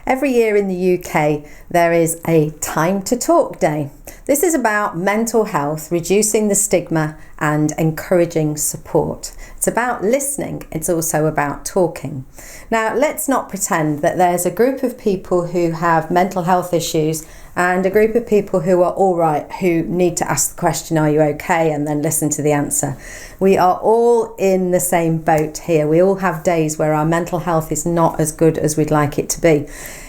Every year in the UK, there is a Time to Talk Day. This is about mental health, reducing the stigma and encouraging support. It's about listening. It's also about talking. Now, let's not pretend that there's a group of people who have mental health issues and a group of people who are all right, who need to ask the question, are you okay? And then listen to the answer. We are all in the same boat here. We all have days where our mental health is not as good as we'd like it to be.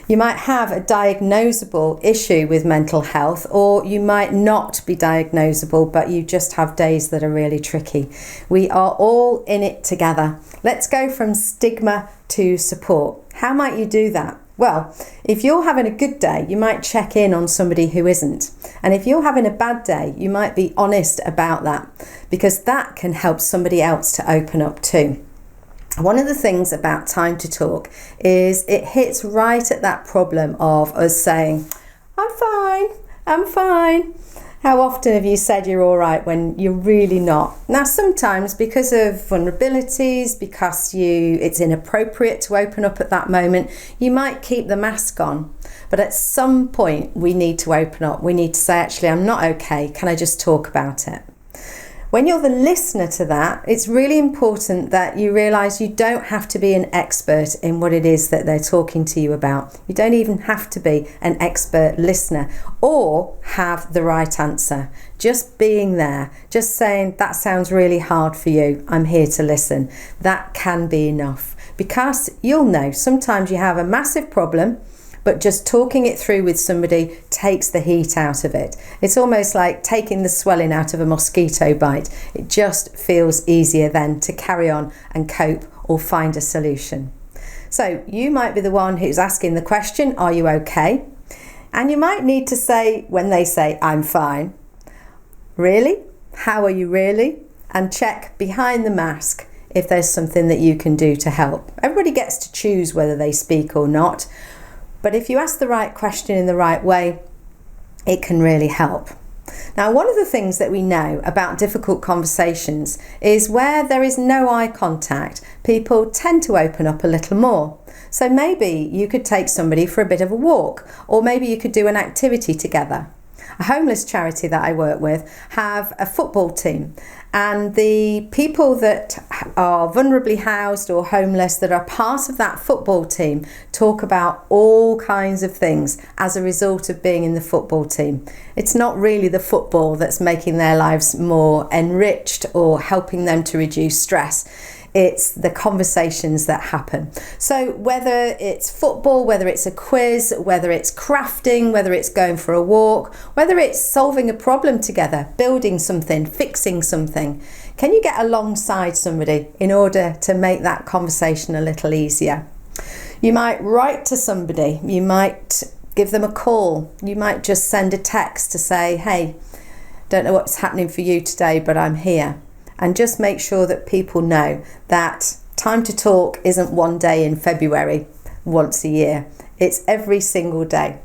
You might have a diagnosable issue with mental health, or you might not be diagnosable, but you just have days that are really tricky. We are all in it together. Let's go from stigma to support. How might you do that? Well, if you're having a good day, you might check in on somebody who isn't. And if you're having a bad day, you might be honest about that, because that can help somebody else to open up too. One of the things about Time to Talk is it hits right at that problem of us saying, I'm fine. How often have you said you're all right when you're really not? Now, sometimes because of vulnerabilities, because it's inappropriate to open up at that moment, you might keep the mask on. But at some point, we need to open up. We need to say, actually, I'm not okay. Can I just talk about it? When you're the listener to that, it's really important that you realise you don't have to be an expert in what it is that they're talking to you about. You don't even have to be an expert listener or have the right answer. Just being there, just saying, that sounds really hard for you, I'm here to listen. That can be enough, because you'll know sometimes you have a massive problem, but just talking it through with somebody takes the heat out of it. It's almost like taking the swelling out of a mosquito bite. It just feels easier then to carry on and cope or find a solution. So you might be the one who's asking the question, are you okay? And you might need to say, when they say, I'm fine, really? How are you really? And check behind the mask if there's something that you can do to help. Everybody gets to choose whether they speak or not. But if you ask the right question in the right way, it can really help. Now, one of the things that we know about difficult conversations is where there is no eye contact, people tend to open up a little more. So maybe you could take somebody for a bit of a walk, or maybe you could do an activity together. A homeless charity that I work with have a football team, and the people that are vulnerably housed or homeless that are part of that football team talk about all kinds of things as a result of being in the football team. It's not really the football that's making their lives more enriched or helping them to reduce stress. It's the conversations that happen. So whether it's football, whether it's a quiz, whether it's crafting, whether it's going for a walk, whether it's solving a problem together, building something, fixing something, can you get alongside somebody in order to make that conversation a little easier? You might write to somebody, you might give them a call, you might just send a text to say, hey, don't know what's happening for you today, but I'm here. And just make sure that people know that Time to Talk isn't one day in February, once a year. It's every single day.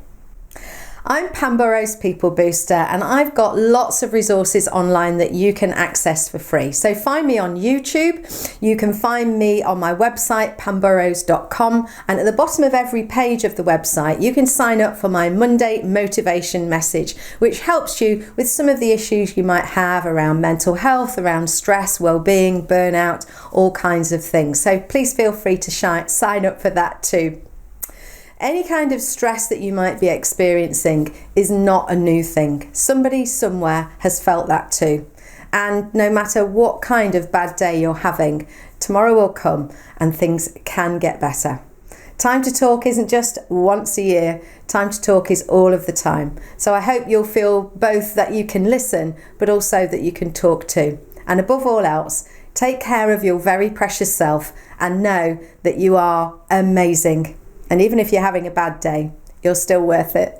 I'm Pam Burrows, People Booster, and I've got lots of resources online that you can access for free. So find me on YouTube. You can find me on my website, pamburrows.com. And at the bottom of every page of the website, you can sign up for my Monday motivation message, which helps you with some of the issues you might have around mental health, around stress, well-being, burnout, all kinds of things. So please feel free to sign up for that too. Any kind of stress that you might be experiencing is not a new thing. Somebody somewhere has felt that too. And no matter what kind of bad day you're having, tomorrow will come and things can get better. Time to Talk isn't just once a year. Time to Talk is all of the time. So I hope you'll feel both that you can listen, but also that you can talk too. And above all else, take care of your very precious self and know that you are amazing. And even if you're having a bad day, you're still worth it.